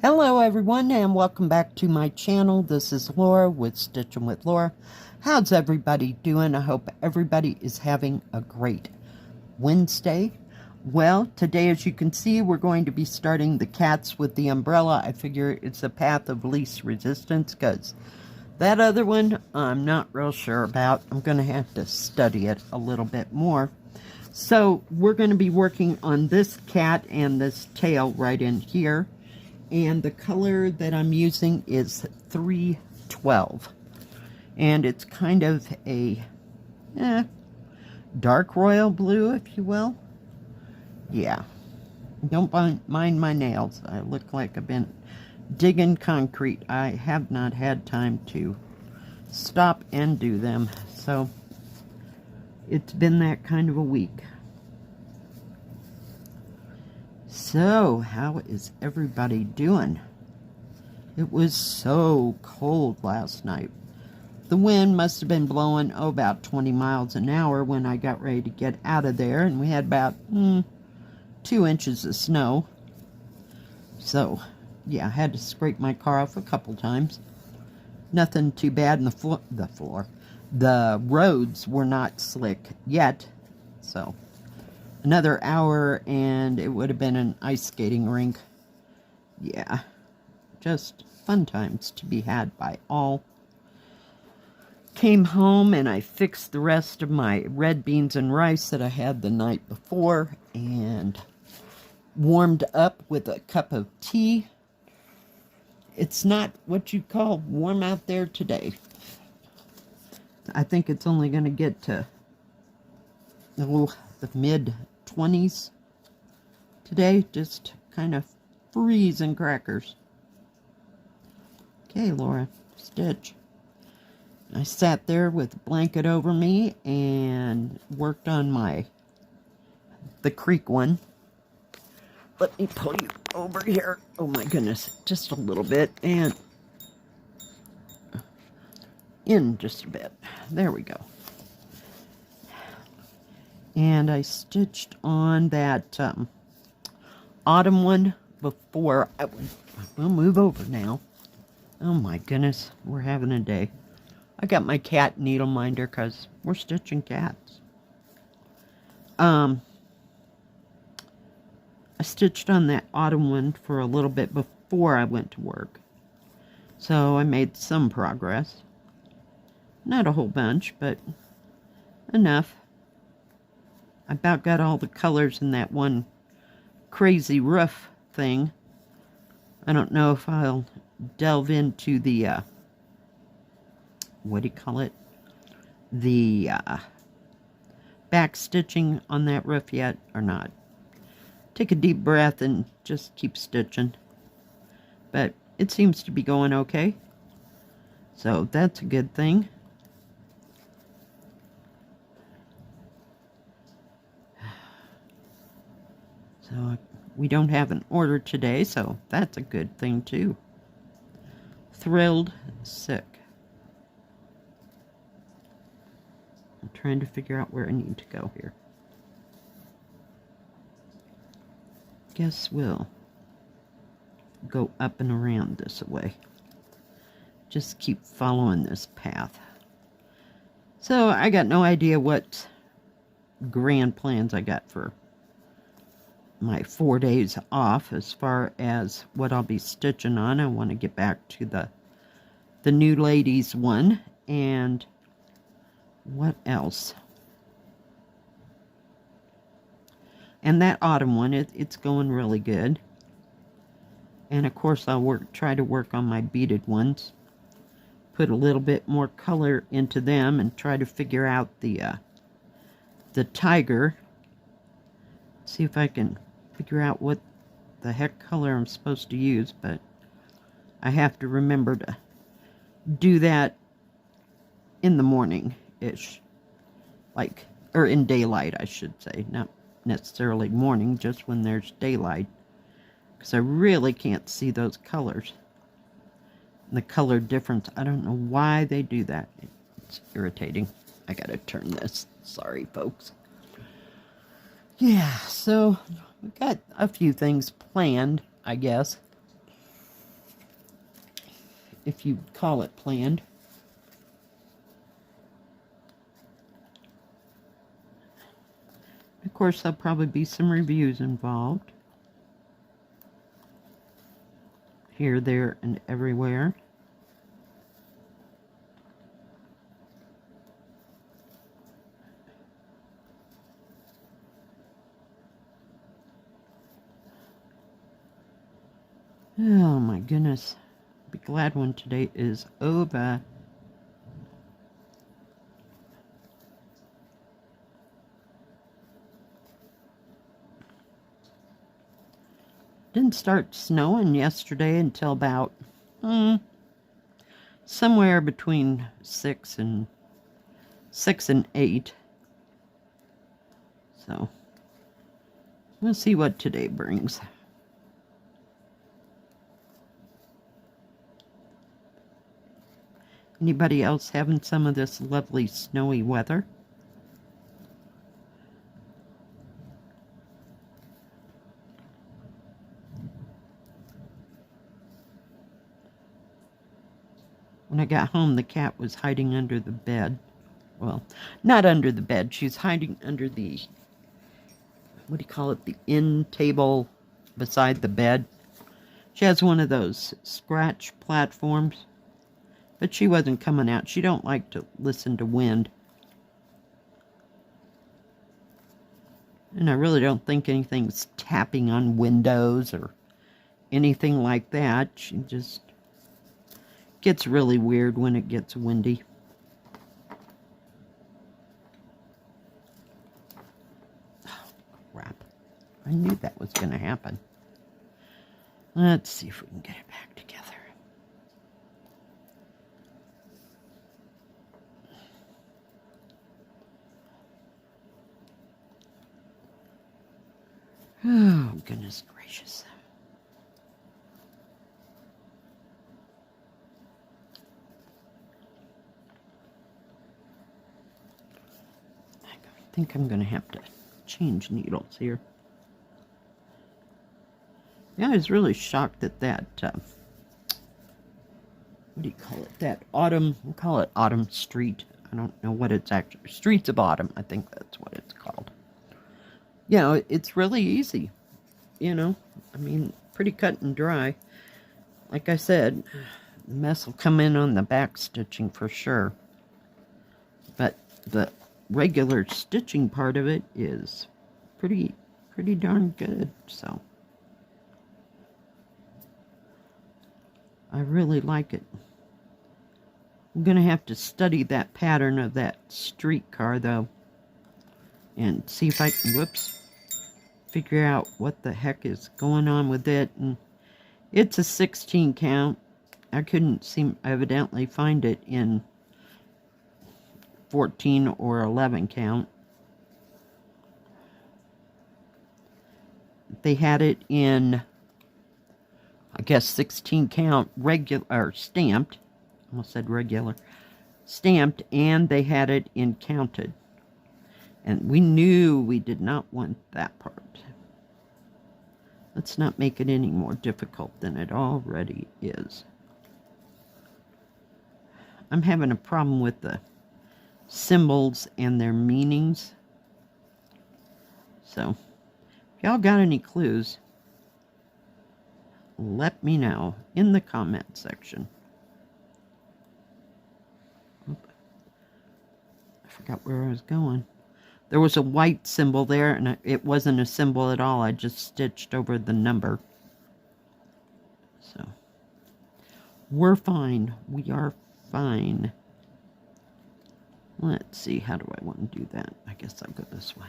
Hello everyone and welcome back to my channel. This is Laura with Stitchin with Laura. How's everybody doing? I hope everybody is having a great Wednesday. Well, today as you can see we're going to be starting the cats with the umbrella. I figure it's a path of least resistance because that other one I'm not real sure about. I'm going to have to study it a little bit more. So we're going to be working on this cat and this tail right in here. And the color that I'm using is 312. And it's kind of a dark royal blue, if you will. Yeah. Don't mind my nails. I look like I've been digging concrete. I have not had time to stop and do them. So it's been that kind of a week. So, how is everybody doing? It was so cold last night. The wind must have been blowing, about 20 miles an hour when I got ready to get out of there, and we had about 2 inches of snow. So, yeah, I had to scrape my car off a couple times. Nothing too bad, and the roads were not slick yet, so another hour and it would have been an ice skating rink. Yeah, just fun times to be had by all. Came home and I fixed the rest of my red beans and rice that I had the night before and warmed up with a cup of tea. It's not what you call warm out there today. I think it's only going to get to the mid-20s today, just kind of freezing crackers. Okay, Laura, stitch. I sat there with a blanket over me and worked on the creek one. Let me pull you over here. Oh my goodness, just a little bit, and in just a bit. There we go. And I stitched on that autumn one before. We'll move over now. Oh my goodness, we're having a day. I got my cat needle minder because we're stitching cats. I stitched on that autumn one for a little bit before I went to work. So I made some progress. Not a whole bunch, but enough. I about got all the colors in that one crazy roof thing. I don't know if I'll delve into the, what do you call it? The back stitching on that roof yet or not. Take a deep breath and just keep stitching. But it seems to be going okay. So that's a good thing. So we don't have an order today, so that's a good thing too. Thrilled sick. I'm trying to figure out where I need to go here. Guess we'll go up and around this way. Just keep following this path. So I got no idea what grand plans I got for my 4 days off as far as what I'll be stitching on. I want to get back to the new ladies one, and what else? And that autumn one, it's going really good. And of course I'll try to work on my beaded ones. Put a little bit more color into them and try to figure out the tiger. See if I can figure out what the heck color I'm supposed to use, but I have to remember to do that in the morning-ish. Or in daylight, I should say. Not necessarily morning, just when there's daylight. Because I really can't see those colors. The color difference, I don't know why they do that. It's irritating. I gotta turn this. Sorry, folks. Yeah, so we've got a few things planned, I guess. if you call it planned. Of course, there'll probably be some reviews involved. Here, there, and everywhere. Oh my goodness. Be glad when today is over. Didn't start snowing yesterday until about somewhere between 6 and 8. So we'll see what today brings. Anybody else having some of this lovely snowy weather? When I got home, the cat was hiding under the bed. Well, not under the bed. She's hiding under the, what do you call it, the end table beside the bed. She has one of those scratch platforms. But she wasn't coming out. She don't like to listen to wind. And I really don't think anything's tapping on windows or anything like that. She just gets really weird when it gets windy. Oh, crap. I knew that was going to happen. Let's see if we can get it back together. Oh, goodness gracious. I think I'm going to have to change needles here. Yeah, I was really shocked at that, what do you call it? That autumn, we'll call it Autumn Street. I don't know what it's actually, Streets of Autumn, I think that's what it's called. You know, it's really easy, you know, I mean, pretty cut and dry. Like I said, the mess will come in on the back stitching for sure. But the regular stitching part of it is pretty darn good, so. I really like it. I'm going to have to study that pattern of that streetcar, though. And see if I can, figure out what the heck is going on with it. And it's a 16 count. I couldn't evidently find it in 14 or 11 count. They had it in, I guess, 16 count regular, or stamped. Almost said regular. Stamped, and they had it in counted. And we knew we did not want that part. Let's not make it any more difficult than it already is. I'm having a problem with the symbols and their meanings. So, if y'all got any clues, let me know in the comment section. I forgot where I was going. There was a white symbol there, and it wasn't a symbol at all. I just stitched over the number. So, we're fine. We are fine. Let's see, how do I want to do that? I guess I'll go this way.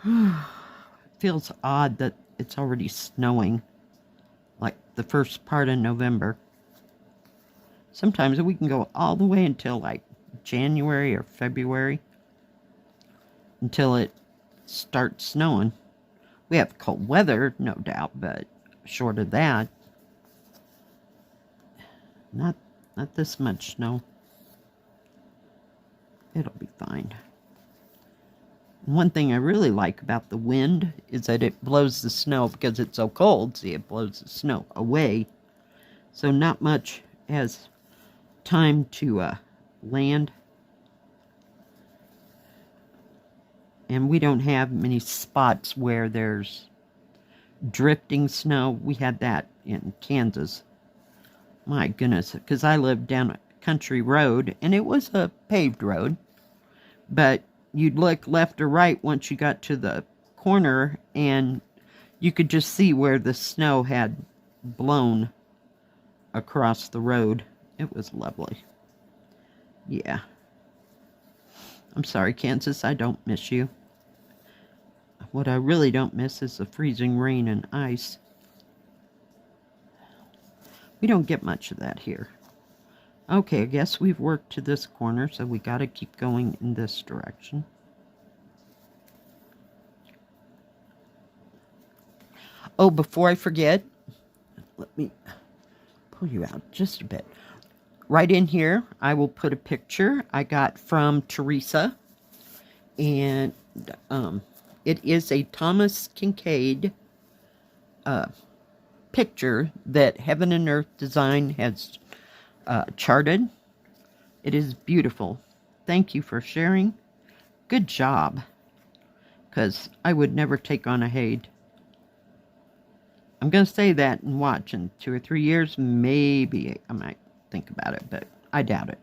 It feels odd that it's already snowing, like the first part of November. Sometimes we can go all the way until like January or February, until it starts snowing. We have cold weather, no doubt, but short of that, not this much snow. It'll be fine. One thing I really like about the wind is that it blows the snow, because it's so cold, see, it blows the snow away. So not much has time to land. And we don't have many spots where there's drifting snow. We had that in Kansas. My goodness, because I lived down a country road, and it was a paved road, but you'd look left or right once you got to the corner, and you could just see where the snow had blown across the road. It was lovely. Yeah. I'm sorry, Kansas, I don't miss you. What I really don't miss is the freezing rain and ice. We don't get much of that here. Okay, I guess we've worked to this corner, so we gotta keep going in this direction. Oh, before I forget, let me pull you out just a bit. Right in here, I will put a picture I got from Teresa, and it is a Thomas Kincaid picture that Heaven and Earth Design has charted. It is beautiful. Thank you for sharing. Good job. Because I would never take on a Haid. I'm going to say that and watch. In 2 or 3 years, maybe I might think about it, but I doubt it.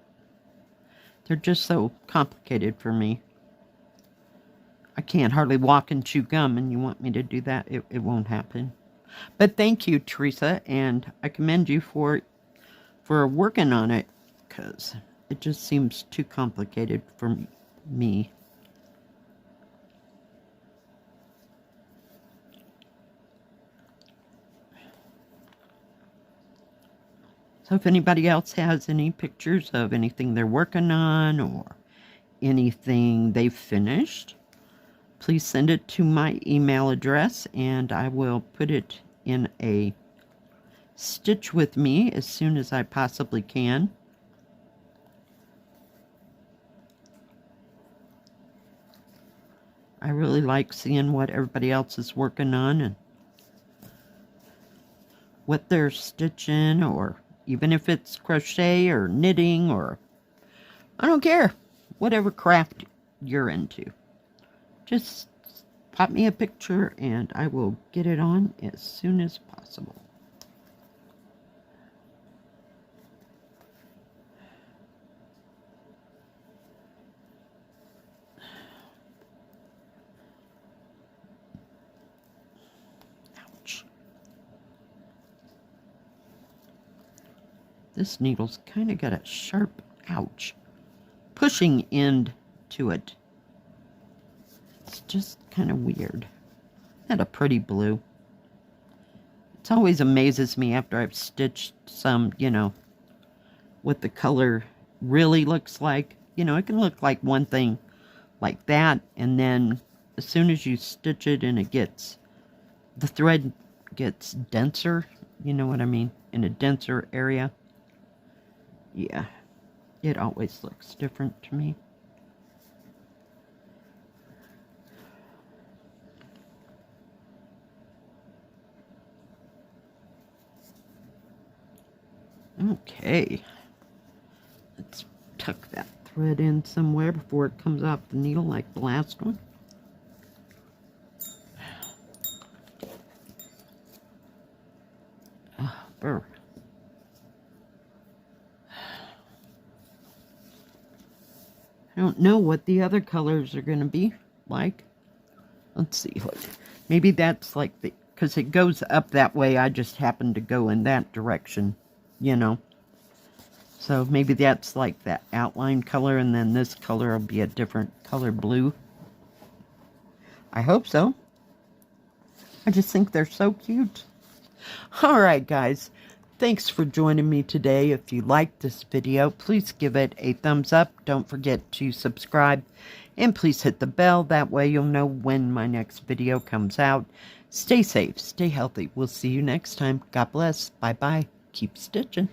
They're just so complicated for me. I can't hardly walk and chew gum, and you want me to do that? It won't happen. But thank you, Teresa, and I commend you for working on it, because it just seems too complicated for me. So if anybody else has any pictures of anything they're working on or anything they've finished, please send it to my email address, and I will put it in a Stitch with me as soon as I possibly can. I really like seeing what everybody else is working on and what they're stitching, or even if it's crochet or knitting, or I don't care, whatever craft you're into. Just pop me a picture and I will get it on as soon as possible. Ouch. This needle's kind of got a sharp, ouch, pushing end to it. It's just kind of weird. Not a pretty blue. It always amazes me after I've stitched some, you know, what the color really looks like. You know, it can look like one thing like that, and then as soon as you stitch it and the thread gets denser, you know what I mean, in a denser area. Yeah, it always looks different to me. Okay, let's tuck that thread in somewhere before it comes off the needle like the last one. Oh, burr. I don't know what the other colors are going to be like. Let's see. Look. Maybe that's like because it goes up that way, I just happen to go in that direction. You know, so maybe that's like that outline color, and then this color will be a different color blue. I hope so. I just think they're so cute. All right, guys, thanks for joining me today. If you liked this video, please give it a thumbs up. Don't forget to subscribe, and please hit the bell. That way you'll know when my next video comes out. Stay safe, stay healthy. We'll see you next time. God bless. Bye-bye. Keep stitching.